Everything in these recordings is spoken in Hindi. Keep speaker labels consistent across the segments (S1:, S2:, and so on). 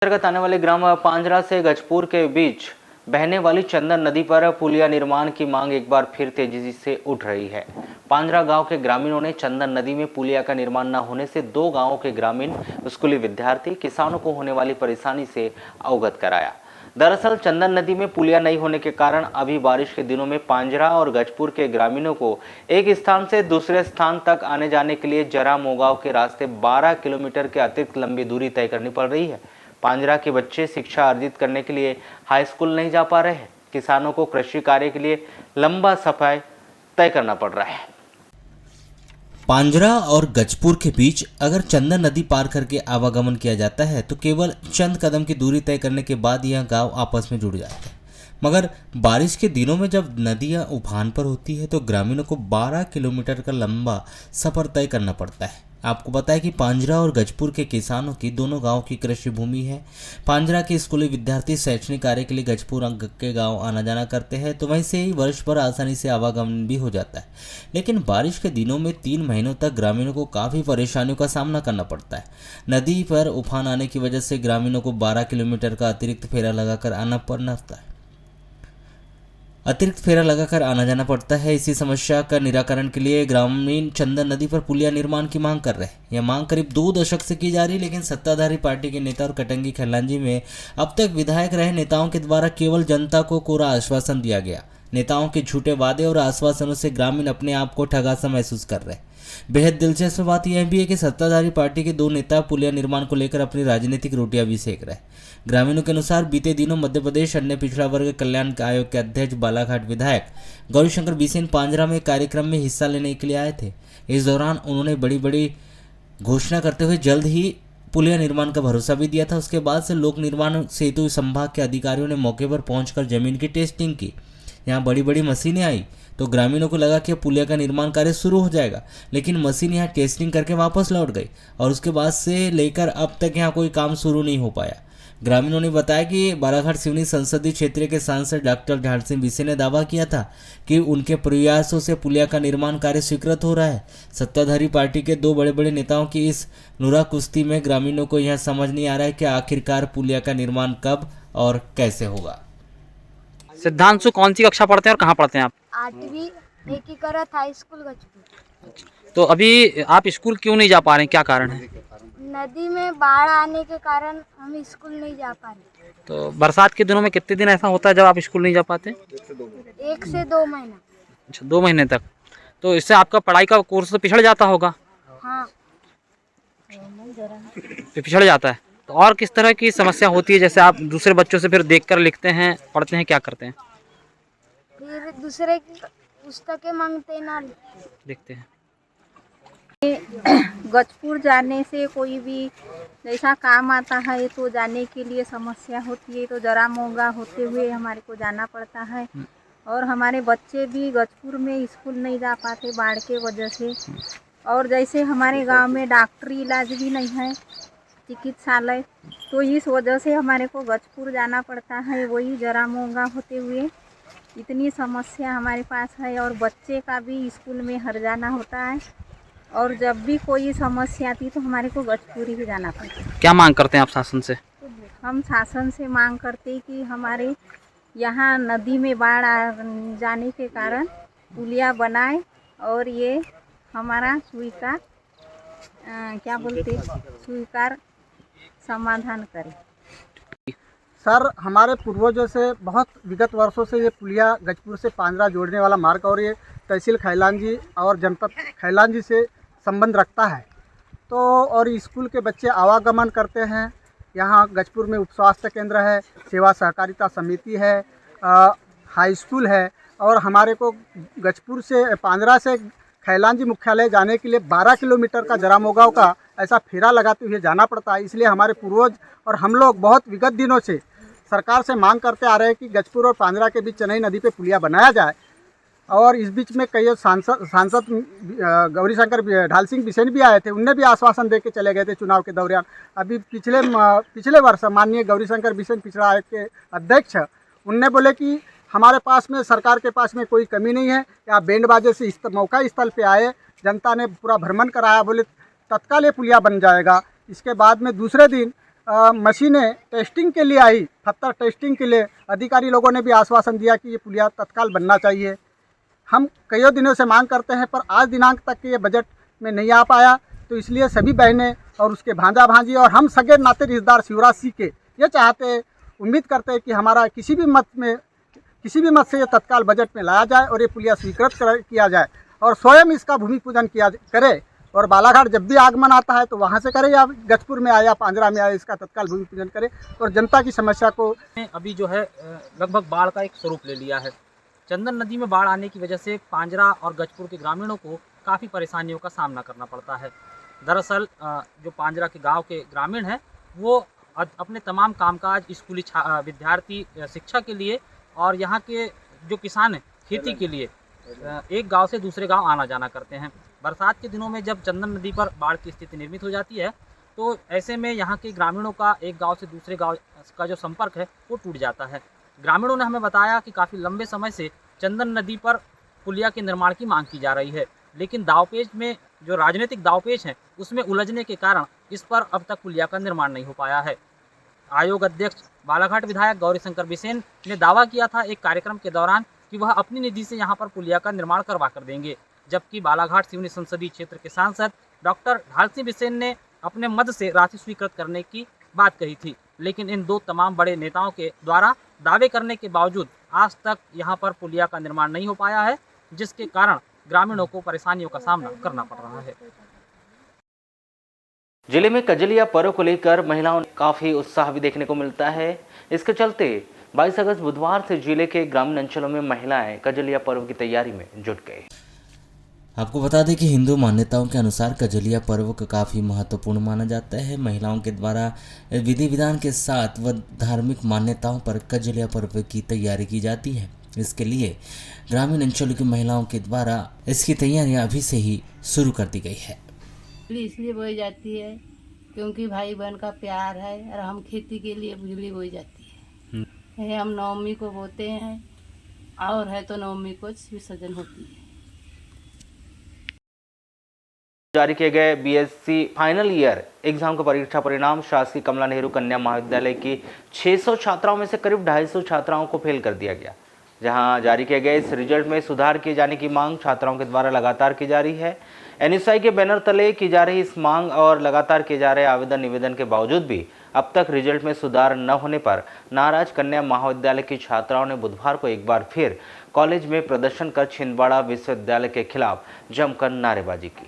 S1: अंतर्गत आने वाले ग्राम पांजरा से गजपुर के बीच बहने वाली चंदन नदी पर पुलिया निर्माण की मांग एक बार फिर तेजी से उठ रही है। पांजरा गांव के ग्रामीणों ने चंदन नदी में पुलिया का निर्माण न होने से दो गांवों के ग्रामीण, स्कूली विद्यार्थी, किसानों को होने वाली परेशानी से अवगत कराया। दरअसल चंदन नदी में पुलिया नहीं होने के कारण अभी बारिश के दिनों में पांजरा और गजपुर के ग्रामीणों को एक स्थान से दूसरे स्थान तक आने जाने के लिए जरा मोगांव के रास्ते 12 किलोमीटर के अतिरिक्त लंबी दूरी तय करनी पड़ रही है। पांजरा के बच्चे शिक्षा अर्जित करने के लिए हाई स्कूल नहीं जा पा रहे हैं। किसानों को कृषि कार्य के लिए लंबा सफर तय करना पड़ रहा है।
S2: पांजरा और गजपुर के बीच अगर चंदन नदी पार करके आवागमन किया जाता है तो केवल चंद कदम की दूरी तय करने के बाद यह गांव आपस में जुड़ जाते हैं। मगर बारिश के दिनों में जब नदियां उफान पर होती है तो ग्रामीणों को 12 किलोमीटर का लंबा सफर तय करना पड़ता है। आपको पता है कि पांजरा और गजपुर के किसानों की दोनों गांव की कृषि भूमि है। पांजरा के स्कूली विद्यार्थी शैक्षणिक कार्य के लिए गजपुर के गांव आना जाना करते हैं, तो वहीं से ही वर्ष भर आसानी से आवागमन भी हो जाता है। लेकिन बारिश के दिनों में 3 महीनों तक ग्रामीणों को काफ़ी परेशानियों का सामना करना पड़ता है। नदी पर उफान आने की वजह से ग्रामीणों को 12 किलोमीटर का अतिरिक्त फेरा लगाकर आना जाना पड़ता है। इसी समस्या का निराकरण के लिए ग्रामीण चंदन नदी पर पुलिया निर्माण की मांग कर रहे हैं। यह मांग करीब 2 दशक से की जा रही है, लेकिन सत्ताधारी पार्टी के नेता और कटंगी खैलांजी में अब तक विधायक रहे नेताओं के द्वारा केवल जनता को कोरा आश्वासन दिया गया। नेताओं के झूठे वादे और आश्वासनों से ग्रामीण अपने आप को ठगा सा महसूस कर रहे हैं। बेहद दिलचस्प बात यह भी है कि सत्ताधारी पार्टी के 2 नेता पुलिया निर्माण को लेकर अपनी राजनीतिक रोटियां भी सेक रहे हैं। ग्रामीणों के अनुसार बीते दिनों मध्य प्रदेश अन्य पिछड़ा वर्ग कल्याण आयोग के अध्यक्ष बालाघाट विधायक गौरीशंकर बिसेन पांजरा में कार्यक्रम में हिस्सा लेने के लिए आए थे। इस दौरान उन्होंने बड़ी बड़ी घोषणा करते हुए जल्द ही पुलिया निर्माण का भरोसा भी दिया था। उसके बाद से लोक निर्माण सेतु संभाग के अधिकारियों ने मौके पर पहुंचकर जमीन की टेस्टिंग की। यहाँ बड़ी बड़ी मशीनें आई तो ग्रामीणों को लगा कि पुलिया का निर्माण कार्य शुरू हो जाएगा, लेकिन मशीन यहाँ टेस्टिंग करके वापस लौट गई और उसके बाद से लेकर अब तक यहाँ कोई काम शुरू नहीं हो पाया। ग्रामीणों ने बताया कि बालाघाट सिवनी संसदीय क्षेत्र के सांसद डॉक्टर ढाल सिंह बिसे ने दावा किया था कि उनके प्रयासों से पुलिया का निर्माण कार्य स्वीकृत हो रहा है। सत्ताधारी पार्टी के 2 बड़े बड़े नेताओं की इस नुरा कुश्ती में ग्रामीणों को यह समझ नहीं आ रहा है कि आखिरकार पुलिया का निर्माण कब और कैसे होगा।
S3: सिद्धांशु कौन सी कक्षा पढ़ते हैं और कहाँ पढ़ते हैं आप?
S4: 8वीं एकीकृत हाई स्कूल गजपुर।
S3: तो अभी आप स्कूल क्यों नहीं जा पा रहे हैं, क्या कारण है?
S4: नदी में बाढ़ आने के कारण हम स्कूल नहीं जा पा रहे।
S3: तो बरसात के दिनों में कितने दिन ऐसा होता है जब आप स्कूल नहीं जा पाते?
S4: 1 से 2 महीना।
S3: अच्छा, 2 महीने तक। तो इससे आपका पढ़ाई का कोर्स तो पिछड़ जाता होगा?
S4: हाँ।
S3: तो पिछड़ जाता है। तो और किस तरह की समस्या होती है, जैसे आप दूसरे बच्चों से फिर देखकर लिखते हैं, पढ़ते हैं, क्या करते हैं?
S4: फिर दूसरे की पुस्तकें मांगते ना
S3: देखते हैं।
S5: गजपुर जाने से कोई भी जैसा काम आता है तो जाने के लिए समस्या होती है, तो जरा मोगा होते हुए हमारे को जाना पड़ता है। और हमारे बच्चे भी गजपुर में स्कूल नहीं जा पाते बाढ़ के वजह से। और जैसे हमारे गांव में डॉक्टरी इलाज भी नहीं है, चिकित्सालय, तो इस वजह से हमारे को गजपुर जाना पड़ता है, वही जरा मोगा होते हुए। इतनी समस्या हमारे पास है और बच्चे का भी स्कूल में हर जाना होता है। और जब भी कोई समस्या आती तो हमारे को गजपुर ही जाना पड़ता है।
S3: क्या मांग करते हैं आप शासन से?
S5: हम शासन से मांग करते कि हमारे यहाँ नदी में बाढ़ जाने के कारण पुलिया बनाए और ये हमारा स्वीकार समाधान करें।
S6: सर, हमारे पूर्वजों से बहुत विगत वर्षों से ये पुलिया गजपुर से पांजरा जोड़ने वाला मार्ग और ये तहसील खैलांजी और जनपद खैलांजी से संबंध रखता है। तो और स्कूल के बच्चे आवागमन करते हैं। यहाँ गजपुर में उप स्वास्थ्य केंद्र है, सेवा सहकारिता समिति है, हाई स्कूल है और हमारे को गजपुर से पांजरा से खैलांजी मुख्यालय जाने के लिए 12 किलोमीटर का जरा मोगांव का ऐसा फेरा लगाते हुए जाना पड़ता है। इसलिए हमारे पूर्वज और हम लोग बहुत विगत दिनों से सरकार से मांग करते आ रहे हैं कि गजपुर और पांजरा के बीच चेन्नई नदी पे पुलिया बनाया जाए। और इस बीच में कई सांसद गौरीशंकर ढाल सिंह बिसेन भी आए थे, उनने भी आश्वासन दे के चले गए थे चुनाव के दौरान। अभी पिछले वर्ष माननीय गौरीशंकर बिसेन पिछड़ा आयोग के अध्यक्ष, उनने बोले कि हमारे पास में सरकार के पास में कोई कमी नहीं है, या बैंड बाजे से मौका स्थल पे आए, जनता ने पूरा भ्रमण कराया, बोले तत्काल ये पुलिया बन जाएगा। इसके बाद में दूसरे दिन मशीनें टेस्टिंग के लिए आई, पत्थर टेस्टिंग के लिए अधिकारी लोगों ने भी आश्वासन दिया कि ये पुलिया तत्काल बनना चाहिए। हम कई दिनों से मांग करते हैं पर आज दिनांक तक के ये बजट में नहीं आ पाया, तो इसलिए सभी बहनें और उसके भांजा भांजी और हम सगे नाते रिश्तेदार शिवराज सिंह के ये चाहते, उम्मीद करते हैं कि हमारा किसी भी मत से ये तत्काल बजट में लाया जाए और ये पुलिया स्वीकृत किया जाए और स्वयं इसका भूमि पूजन करे और बालाघाट जब भी आगमन आता है तो वहाँ से करे या गजपुर में आए या पांजरा में आए, इसका तत्काल भूमि पूजन करे और जनता की समस्या को।
S3: अभी जो है लगभग बाढ़ का एक स्वरूप ले लिया है। चंदन नदी में बाढ़ आने की वजह से पांजरा और गजपुर के ग्रामीणों को काफ़ी परेशानियों का सामना करना पड़ता है। दरअसल जो पांजरा के गांव के ग्रामीण हैं वो अपने तमाम कामकाज स्कूली विद्यार्थी शिक्षा के लिए और यहाँ के जो किसान हैं खेती के लिए एक गांव से दूसरे गांव आना जाना करते हैं। बरसात के दिनों में जब चंदन नदी पर बाढ़ की स्थिति निर्मित हो जाती है तो ऐसे में यहाँ के ग्रामीणों का एक गांव से दूसरे गांव का जो संपर्क है वो टूट जाता है। ग्रामीणों ने हमें बताया कि काफ़ी लंबे समय से चंदन नदी पर पुलिया के निर्माण की मांग की जा रही है, लेकिन दावपेच में जो राजनीतिक दावपेच हैं उसमें उलझने के कारण इस पर अब तक पुलिया का निर्माण नहीं हो पाया है। आयोग अध्यक्ष बालाघाट विधायक गौरीशंकर बिसेन ने दावा किया था एक कार्यक्रम के दौरान कि वह अपनी निधि से यहां पर पुलिया का निर्माण करवा कर देंगे, जबकि बालाघाट सिवनी संसदीय क्षेत्र के सांसद डॉक्टर ढाल सिंह बिसेन ने अपने मद से राशि स्वीकृत करने की बात कही थी, लेकिन इन दो तमाम बड़े नेताओं के द्वारा दावे करने के बावजूद आज तक यहां पर पुलिया का निर्माण नहीं हो पाया है, जिसके कारण ग्रामीणों को परेशानियों का सामना करना पड़ रहा है।
S1: जिले में कजलिया पर्व को लेकर महिलाओं में काफी उत्साह भी देखने को मिलता है। इसके चलते 22 अगस्त बुधवार से जिले के ग्रामीण अंचलों में महिलाएं कजलिया पर्व की तैयारी में जुट गए।
S2: आपको बता दें कि हिंदू मान्यताओं के अनुसार कजलिया पर्व को काफ़ी महत्वपूर्ण माना जाता है। महिलाओं के द्वारा विधि विधान के साथ व धार्मिक मान्यताओं पर कजलिया पर्व की तैयारी की जाती है। इसके लिए ग्रामीण अंचलों की महिलाओं के द्वारा इसकी तैयारियां अभी से ही शुरू कर दी गई है।
S7: इसलिए बोई जाती है क्योंकि भाई बहन का प्यार है और हम खेती के लिए बिजली बोई जाती है। हम नवमी को बोते हैं और है तो नवमी को विसर्जन होती है।
S1: जारी किए गए बीएससी फाइनल ईयर एग्जाम का परीक्षा परिणाम शासकीय कमला नेहरू कन्या महाविद्यालय की 600 छात्राओं में से करीब 250 छात्राओं को फेल कर दिया गया। जहां जारी किए गए इस रिजल्ट में सुधार किए जाने की मांग छात्राओं के द्वारा लगातार की जा रही है। एनएसआई के बैनर तले की जा रही इस मांग और लगातार किए जा रहे आवेदन निवेदन के बावजूद भी अब तक रिजल्ट में सुधार न होने पर नाराज कन्या महाविद्यालय की छात्राओं ने बुधवार को एक बार फिर कॉलेज में प्रदर्शन कर छिंदवाड़ा विश्वविद्यालय के खिलाफ जमकर नारेबाजी की,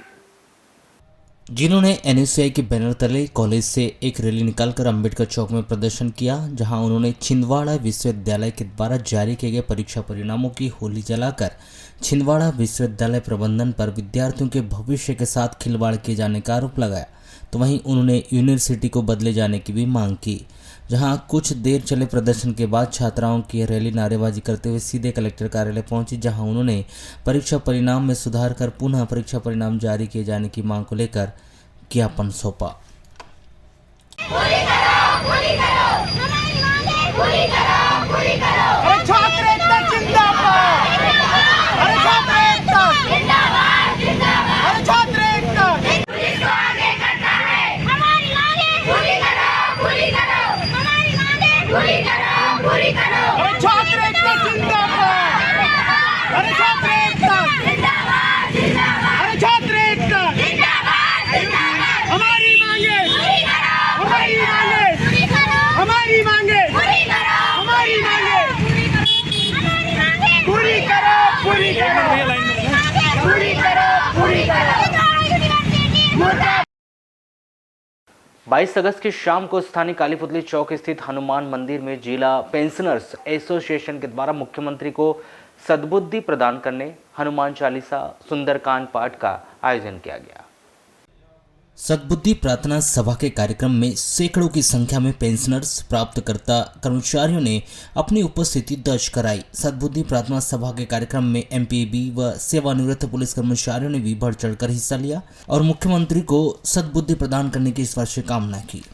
S2: जिन्होंने एनएसआई के बैनर तले कॉलेज से एक रैली निकालकर अंबेडकर चौक में प्रदर्शन किया, जहां उन्होंने छिंदवाड़ा विश्वविद्यालय के द्वारा जारी किए गए परीक्षा परिणामों की होली जलाकर छिंदवाड़ा विश्वविद्यालय प्रबंधन पर विद्यार्थियों के भविष्य के साथ खिलवाड़ किए जाने का आरोप लगाया। तो वहीं उन्होंने यूनिवर्सिटी को बदले जाने की भी मांग की। जहां कुछ देर चले प्रदर्शन के बाद छात्राओं की रैली नारेबाजी करते हुए सीधे कलेक्टर कार्यालय पहुंची, जहां उन्होंने परीक्षा परिणाम में सुधार कर पुनः परीक्षा परिणाम जारी किए जाने की मांग को लेकर ज्ञापन सौंपा।
S1: बाईस अगस्त की शाम को स्थानीय कालीपुतली चौक स्थित हनुमान मंदिर में जिला पेंशनर्स एसोसिएशन के द्वारा मुख्यमंत्री को सद्बुद्धि प्रदान करने हनुमान चालीसा सुंदरकांड पाठ का आयोजन किया गया।
S2: सद्बुद्धि प्रार्थना सभा के कार्यक्रम में सैकड़ों की संख्या में पेंशनर्स प्राप्तकर्ता कर्मचारियों ने अपनी उपस्थिति दर्ज कराई। सद्बुद्धि प्रार्थना सभा के कार्यक्रम में एमपीबी व सेवानिवृत्त पुलिस कर्मचारियों ने भी बढ़ चढ़कर हिस्सा लिया और मुख्यमंत्री को सद्बुद्धि प्रदान करने की ईश्वर से कामना की।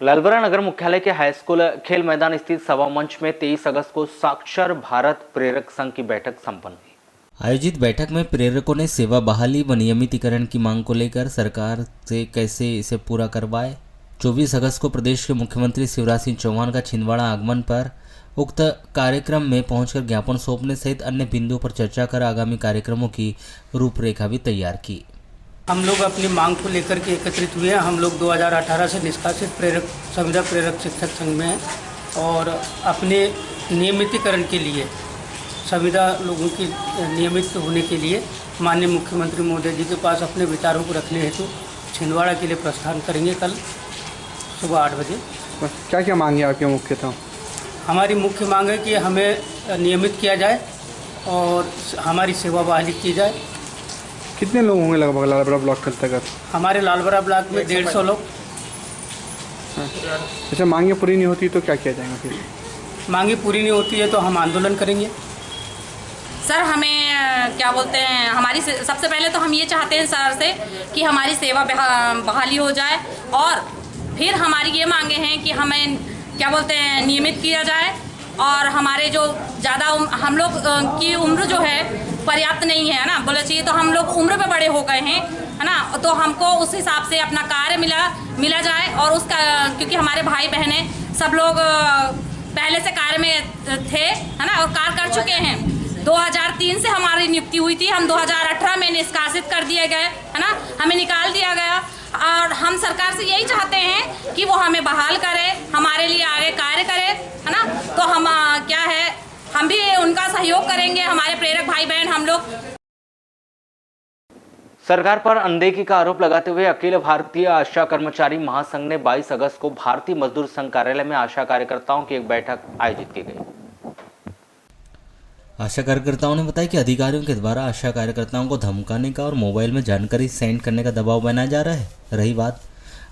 S1: लालबरा नगर मुख्यालय के हाई स्कूल खेल मैदान स्थित सभा मंच में 23 अगस्त को साक्षर भारत प्रेरक संघ की बैठक संपन्न हुई।
S2: आयोजित बैठक में प्रेरकों ने सेवा बहाली व नियमितीकरण की मांग को लेकर सरकार से कैसे इसे पूरा करवाए। 24 अगस्त को प्रदेश के मुख्यमंत्री शिवराज सिंह चौहान का छिंदवाड़ा आगमन पर उक्त कार्यक्रम में पहुंचकर ज्ञापन सौंपने सहित अन्य बिंदुओं पर चर्चा कर आगामी कार्यक्रमों की रूपरेखा भी तैयार की।
S8: हम लोग अपनी मांग को लेकर के एकत्रित हुए हैं। हम लोग 2018 से निष्कासित संविदा प्रेरक शिक्षक संघ में हैं और अपने नियमितीकरण के लिए संविदा लोगों की नियमित होने के लिए माननीय मुख्यमंत्री महोदय जी के पास अपने विचारों को रखने हेतु छिंदवाड़ा के लिए प्रस्थान करेंगे कल सुबह 8 बजे।
S6: क्या क्या मांगे आपके मुख्यतः?
S8: हमारी मुख्य मांग है कि हमें नियमित किया जाए और हमारी सेवा बहाली की जाए।
S6: कितने लोग होंगे लगभग लालबरा ब्लॉक के अंतर्गत?
S8: हमारे लालबरा ब्लॉक में 150 लोग।
S6: अच्छा, मांगे पूरी नहीं होती तो क्या किया जाएगा फिर?
S8: मांगे पूरी नहीं होती है तो हम आंदोलन करेंगे।
S9: सर हमें क्या बोलते हैं, हमारी सबसे पहले तो हम ये चाहते हैं सर से कि हमारी सेवा बहाली हो जाए और फिर हमारी ये मांगे हैं कि हमें क्या बोलते हैं नियमित किया जाए और हमारे जो ज़्यादा हम लोग की उम्र जो है पर्याप्त नहीं है ना, बोला चाहिए तो हम लोग उम्र पे बड़े हो गए हैं है ना, तो हमको उस हिसाब से अपना कार्य मिला जाए और उसका क्योंकि हमारे भाई बहनें सब लोग पहले से कार्य में थे है ना और कार्य कर चुके हैं। 2003 से हमारी नियुक्ति हुई थी, हम 2018 में निष्कासित कर दिए गए है ना, हमें निकाल दिया गया और हम सरकार से यही चाहते हैं कि वो हमें बहाल करे, हमारे लिए आगे कार्य करे है ना। तो हम क्या है, हम भी उनका सहयोग करेंगे, हमारे प्रेरक भाई बहन हम लोग।
S1: सरकार पर अनदेखी का आरोप लगाते हुए अखिल भारतीय आशा कर्मचारी महासंघ ने 22 अगस्त को भारतीय मजदूर संघ कार्यालय में आशा कार्यकर्ताओं की एक बैठक आयोजित की गई।
S2: आशा कार्यकर्ताओं ने बताया कि अधिकारियों के द्वारा आशा कार्यकर्ताओं को धमकाने का और मोबाइल में जानकारी सेंड करने का दबाव बनाया जा रहा है। रही बात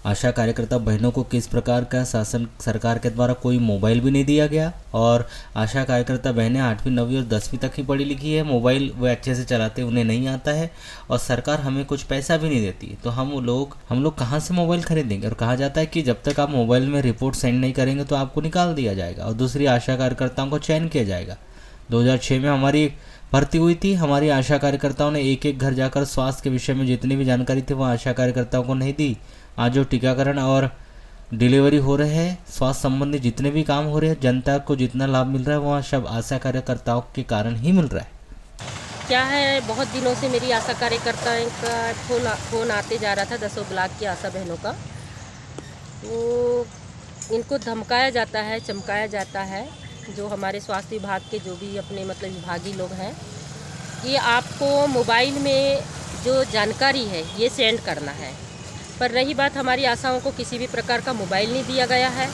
S2: आशा कार्यकर्ता बहनों को किस प्रकार का शासन सरकार के द्वारा कोई मोबाइल भी नहीं दिया गया और आशा कार्यकर्ता बहनें 8वीं 9वीं और 10वीं तक ही पढ़ी लिखी है, मोबाइल वो अच्छे से चलाते उन्हें नहीं आता है और सरकार हमें कुछ पैसा भी नहीं देती, तो हम लोग कहाँ से मोबाइल खरीदेंगे। और कहा जाता है कि जब तक आप मोबाइल में रिपोर्ट सेंड नहीं करेंगे तो आपको निकाल दिया जाएगा और दूसरी आशा कार्यकर्ताओं को चयन किया जाएगा। 2006 में हमारी भर्ती हुई थी। हमारी आशा कार्यकर्ताओं ने एक एक घर जाकर स्वास्थ्य के विषय में जितनी भी जानकारी थी वो आशा कार्यकर्ताओं को नहीं दी। आज जो टीकाकरण और डिलीवरी हो रहे हैं, स्वास्थ्य संबंधी जितने भी काम हो रहे हैं, जनता को जितना लाभ मिल रहा है वह सब आशा कार्यकर्ताओं के कारण ही मिल रहा है।
S10: क्या है, बहुत दिनों से मेरी आशा कार्यकर्ता का फ़ोन आते जा रहा था 10 ब्लॉक की आशा बहनों का, तो इनको धमकाया जाता है, चमकाया जाता है। जो हमारे स्वास्थ्य विभाग के जो भी अपने मतलब विभागी लोग हैं, ये आपको मोबाइल में जो जानकारी है ये सेंड करना है। पर रही बात, हमारी आशाओं को किसी भी प्रकार का मोबाइल नहीं दिया गया है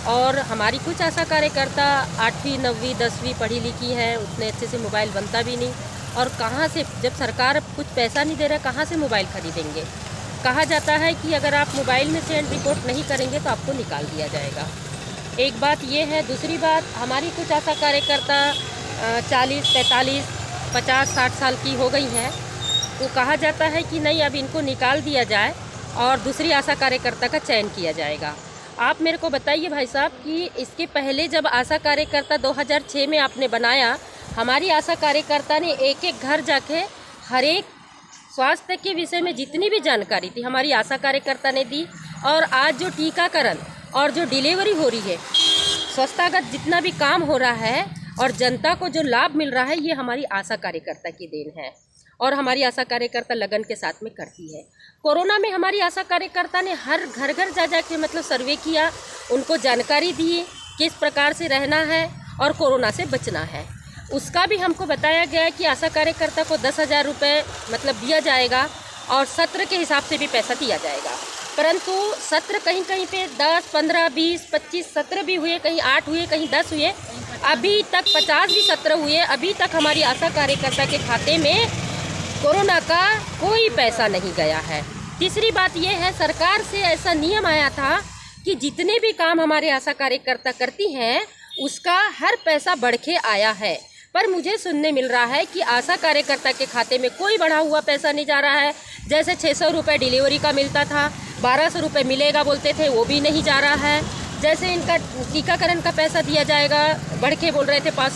S10: और हमारी कुछ आशा कार्यकर्ता 8वीं 9वीं 10वीं पढ़ी लिखी है, उतने अच्छे से मोबाइल बनता भी नहीं। और कहाँ से, जब सरकार कुछ पैसा नहीं दे रहा, कहाँ से मोबाइल खरीदेंगे। कहा जाता है कि अगर आप मोबाइल में सेंड रिपोर्ट नहीं करेंगे तो आपको निकाल दिया जाएगा। एक बात ये है। दूसरी बात, हमारी कुछ आशा कार्यकर्ता 40, 45, 50, 60 साल की हो गई हैं, तो कहा जाता है कि नहीं, अब इनको निकाल दिया जाए और दूसरी आशा कार्यकर्ता का चयन किया जाएगा। आप मेरे को बताइए भाई साहब कि इसके पहले जब आशा कार्यकर्ता 2006 में आपने बनाया, हमारी आशा कार्यकर्ता ने एक एक घर जाके हर एक स्वास्थ्य के विषय में जितनी भी जानकारी थी हमारी आशा कार्यकर्ता ने दी। और आज जो टीकाकरण और जो डिलीवरी हो रही है, स्वास्थ्यगत जितना भी काम हो रहा है और जनता को जो लाभ मिल रहा है, ये हमारी आशा कार्यकर्ता की देन है और हमारी आशा कार्यकर्ता लगन के साथ में करती है। कोरोना में हमारी आशा कार्यकर्ता ने हर घर घर जा के मतलब सर्वे किया, उनको जानकारी दी किस प्रकार से रहना है और कोरोना से बचना है। उसका भी हमको बताया गया कि आशा कार्यकर्ता को 10,000 रुपये मतलब दिया जाएगा और सत्र के हिसाब से भी पैसा दिया जाएगा। परंतु सत्र कहीं कहीं पे 10, 15, 20, 25 सत्र भी हुए, कहीं 8 हुए, कहीं 10 हुए, अभी तक 50 भी सत्र हुए। अभी तक हमारी आशा कार्यकर्ता के खाते में कोरोना का कोई पैसा नहीं गया है। तीसरी बात यह है, सरकार से ऐसा नियम आया था कि जितने भी काम हमारे आशा कार्यकर्ता करती हैं उसका हर पैसा बढ़ के आया है। पर मुझे सुनने मिल रहा है कि आशा कार्यकर्ता के खाते में कोई बढ़ा हुआ पैसा नहीं जा रहा है। जैसे 600 रुपये डिलीवरी का मिलता था, 1200 रुपये मिलेगा बोलते थे, वो भी नहीं जा रहा है। जैसे इनका टीकाकरण का पैसा दिया जाएगा, बढ़ के बोल रहे थे 5।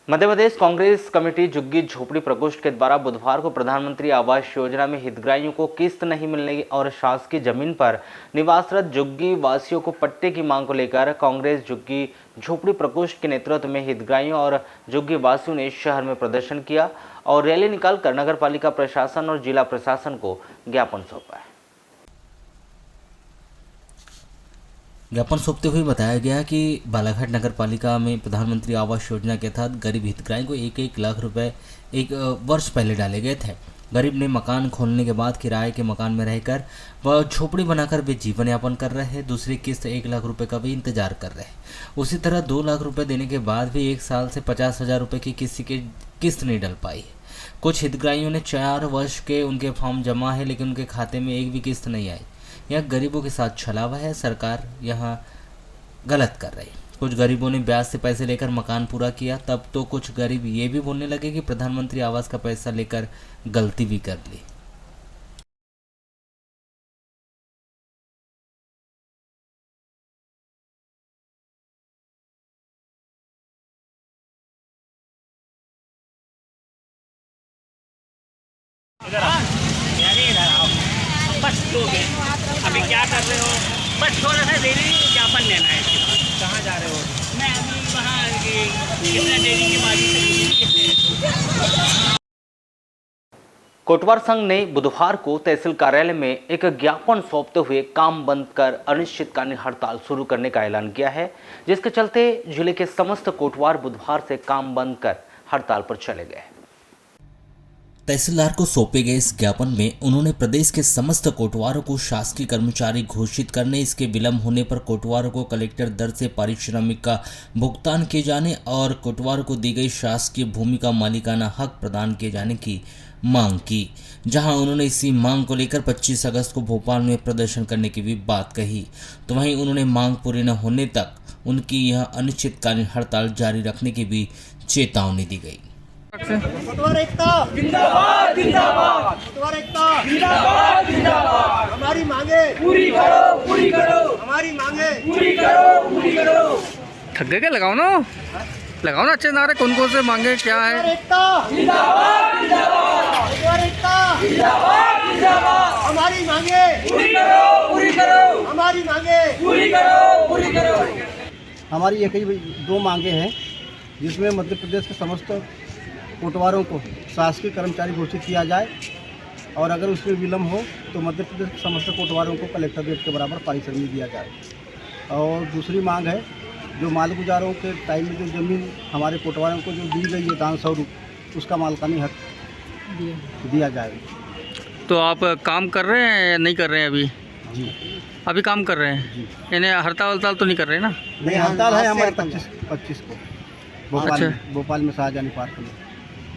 S1: मध्य प्रदेश कांग्रेस कमेटी झुग्गी झोपड़ी प्रकोष्ठ के द्वारा बुधवार को प्रधानमंत्री आवास योजना में हितग्राहियों को किस्त नहीं मिलने और शासकीय जमीन पर निवासरत झुग्गी वासियों को पट्टे की मांग को लेकर कांग्रेस झुग्गी झोपड़ी प्रकोष्ठ के नेतृत्व में हितग्राहियों और झुग्गी वासियों ने शहर में प्रदर्शन किया और रैली निकालकर नगर पालिका प्रशासन और जिला प्रशासन को ज्ञापन सौंपा।
S2: ज्ञापन सौंपते हुए बताया गया कि बालाघाट नगर पालिका में प्रधानमंत्री आवास योजना के तहत गरीब हितग्राही को 1-1 लाख रुपए एक वर्ष पहले डाले गए थे। गरीब ने मकान खोलने के बाद किराए के मकान में रहकर वह झोपड़ी बनाकर वे जीवन यापन कर रहे हैं। दूसरी किस्त 1 लाख रुपए का भी इंतजार कर रहे हैं। उसी तरह 2 लाख रुपए देने के बाद भी 1 साल से 50,000 रुपये की किसी की किस्त नहीं डल पाई है। कुछ हितग्राहियों ने 4 वर्ष के उनके फॉर्म जमा है, लेकिन उनके खाते में एक भी किस्त नहीं आई। यह गरीबों के साथ छलावा है, सरकार यहाँ गलत कर रही। कुछ गरीबों ने ब्याज से पैसे लेकर मकान पूरा किया, तब तो कुछ गरीब ये भी बोलने लगे कि प्रधानमंत्री आवास का पैसा लेकर गलती भी कर ली।
S8: बस लोगे अभी क्या कर रहे हो? बस थोड़ा सा देरी ज्ञापन लेना है। कहाँ जा रहे हो? मैं अभी वहाँ कितने देरी के बाद।
S1: कोटवार संघ ने बुधवार को तहसील कार्यालय में एक ज्ञापन सौंपते हुए काम बंद कर अनिश्चितकालीन हड़ताल शुरू करने का ऐलान किया है, जिसके चलते जिले के समस्त कोटवार बुधवार से काम बंद कर हड़ताल पर चले गए।
S2: तहसीलदार को सौंपे गए इस ज्ञापन में उन्होंने प्रदेश के समस्त कोटवारों को शासकीय कर्मचारी घोषित करने, इसके विलंब होने पर कोटवारों को कलेक्टर दर से पारिश्रमिक का भुगतान किए जाने और कोटवारों को दी गई शासकीय भूमि का मालिकाना हक प्रदान किए जाने की मांग की। जहां उन्होंने इसी मांग को लेकर 25 अगस्त को भोपाल में प्रदर्शन करने की भी बात कही, तो वहीं उन्होंने मांग पूरी न होने तक उनकी यह अनिश्चितकालीन हड़ताल जारी रखने की भी चेतावनी दी गई।
S6: कोटवार एकता जिंदाबाद जिंदाबाद, कोटवार एकता जिंदाबाद जिंदाबाद। हमारी मांगे पूरी करो, पूरी करो, हमारी मांगे पूरी करो, पूरी करो।
S8: थक गए क्या? लगाओ ना अच्छे नारे। कौन कौन से मांगे क्या है?
S6: कोटवार एकता जिंदाबाद जिंदाबाद, कोटवार एकता जिंदाबाद जिंदाबाद। हमारी मांगे पूरी करो, पूरी करो, हमारी मांगे पूरी करो, पूरी करो। हमारी एक ही 2 मांगे हैं, जिसमें मध्य प्रदेश के समस्त कोटवारों को शासकीय कर्मचारी घोषित किया जाए और अगर उसमें विलम्ब हो तो मध्य प्रदेश के समस्त कोटवारों को कलेक्टर रेट के बराबर पारिश्रमिक दिया जाए। और दूसरी मांग है, जो मालगुजारों के टाइम में जो ज़मीन हमारे कोटवारों को जो दी गई है दान स्वरूप, उसका मालकानी हक दिया जाए।
S8: तो आप काम कर रहे हैं या नहीं कर रहे हैं? अभी
S6: जी
S8: अभी काम कर रहे हैं, यानी हड़ताल तो नहीं कर रहे ना?
S6: नहीं, हड़ताल है हमारे 25 को भोपाल में शाहजहानी पार्क में।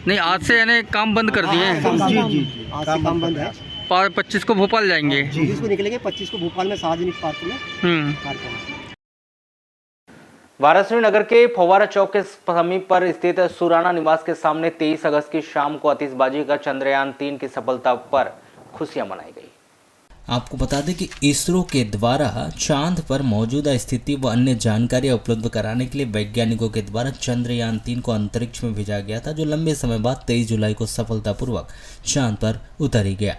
S8: नहीं, आज से यानी काम बंद कर दिए हैं?
S6: जी काम बंद है।
S8: 25 को भोपाल जाएंगे?
S6: 20 को निकलेंगे, 25 को भोपाल में शाहजहानी पार्क में।
S1: वाराणसी नगर के फव्वारा चौक के समीप पर स्थित सुराना निवास के सामने 23 अगस्त की शाम को आतिशबाजी का चंद्रयान 3 की सफलता पर खुशियां मनाई गई।
S2: आपको बता दें कि इसरो के द्वारा चांद पर मौजूदा स्थिति व अन्य जानकारियां उपलब्ध कराने के लिए वैज्ञानिकों के द्वारा चंद्रयान 3 को अंतरिक्ष में भेजा गया था, जो लंबे समय बाद 23 जुलाई को सफलतापूर्वक चांद पर उतर ही गया,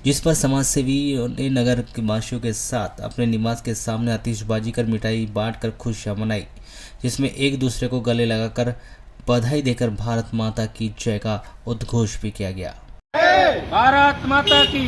S2: जिस पर समाजसेवियों ने नगर के वासियों के साथ अपने निवास के सामने आतिशबाजी कर मिठाई बांटकर खुशियां मनाई, जिसमें एक दूसरे को गले लगाकर बधाई देकर भारत माता की जय का उद्घोष भी किया गया।
S8: भारत माता की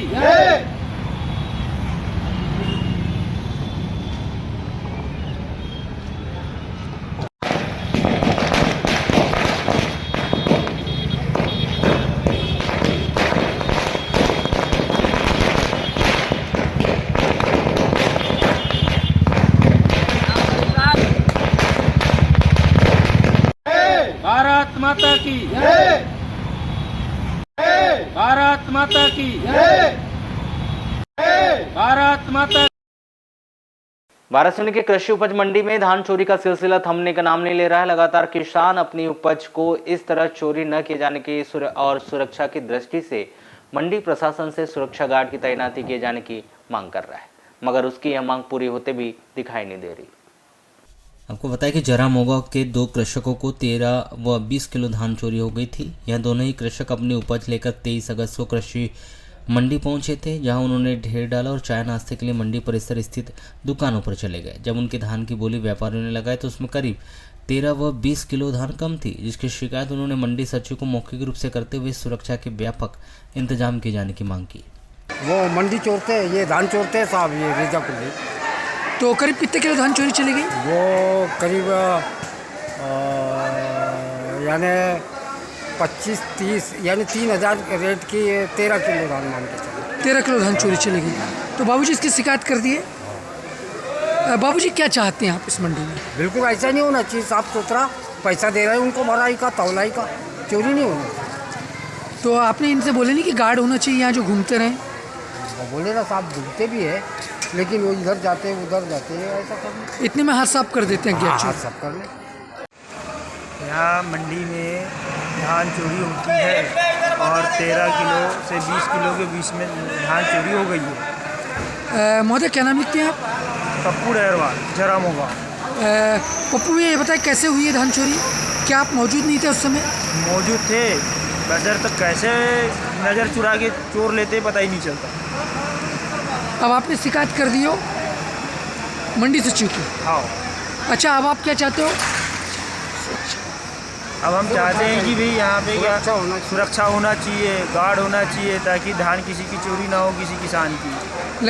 S8: भारत माता की भारत माता की भारत माता।
S1: वाराणसी के कृषि उपज मंडी में धान चोरी का सिलसिला थमने का नाम नहीं ले रहा है। लगातार किसान अपनी उपज को इस तरह चोरी न किए जाने की और सुरक्षा की दृष्टि से मंडी प्रशासन से सुरक्षा गार्ड की तैनाती किए जाने की मांग कर रहा है, मगर उसकी यह मांग पूरी होते भी दिखाई नहीं दे रही।
S2: आपको बताया कि जरा मोगा के दो कृषकों को 13 व 20 किलो धान चोरी हो गई थी। यह दोनों ही कृषक अपनी उपज लेकर 23 अगस्त को कृषि मंडी पहुंचे थे, जहां उन्होंने ढेर डाला और चाय नाश्ते के लिए मंडी परिसर स्थित दुकानों पर चले गए। जब उनके धान की बोली व्यापारियों ने लगाई तो उसमें करीब 13 व 20 किलो धान कम थी, जिसकी शिकायत उन्होंने मंडी सचिव को मौखिक रूप से करते हुए सुरक्षा के व्यापक इंतजाम किए जाने की मांग की।
S11: वो मंडी चोरते हैं, ये धान चोरते हैं साहब, ये रेजापुर।
S12: तो करीब कितने किलो धान चोरी चली गई?
S11: वो करीब यानी 25-30 यानी 3000 रेट की 13 किलो धान मान के चले।
S12: 13 किलो धान चोरी चली गई। तो बाबूजी इसकी शिकायत कर दिए। बाबूजी क्या चाहते हैं आप इस मंडी में?
S11: बिल्कुल ऐसा नहीं होना चाहिए, साफ सुथरा पैसा दे रहे हैं उनको, भराई का तौलाई का, चोरी नहीं होना।
S12: तो आपने इनसे बोले नहीं कि गार्ड होना चाहिए यहाँ जो घूमते रहें?
S11: बोले ना साहब, घूमते भी है लेकिन वो इधर जाते हैं उधर जाते हैं, ऐसा करना।
S12: इतने में हाथ साफ कर देते हैं क्या?
S11: हाथ साफ कर ले।
S13: यहाँ मंडी में धान चोरी होती है और 13 किलो से 20 किलो के बीच में धान चोरी हो गई है।
S12: महोदय क्या नाम लिखते हैं आप?
S13: पप्पू डहरवाल, जरा मोगा।
S12: पप्पू ये बताए कैसे हुई है धान चोरी? क्या आप मौजूद नहीं थे उस समय?
S13: मौजूद थे, बजर तक कैसे नज़र चुरा के चोर लेते पता ही नहीं चलता।
S12: अब आपने शिकायत कर दी हो मंडी सचिव को?
S13: हाँ।
S12: अच्छा, अब आप क्या चाहते हो?
S13: अब हम चाहते हैं कि भाई यहाँ पे क्या सुरक्षा होना चाहिए, गार्ड होना चाहिए, ताकि धान किसी की चोरी ना हो, किसी किसान की।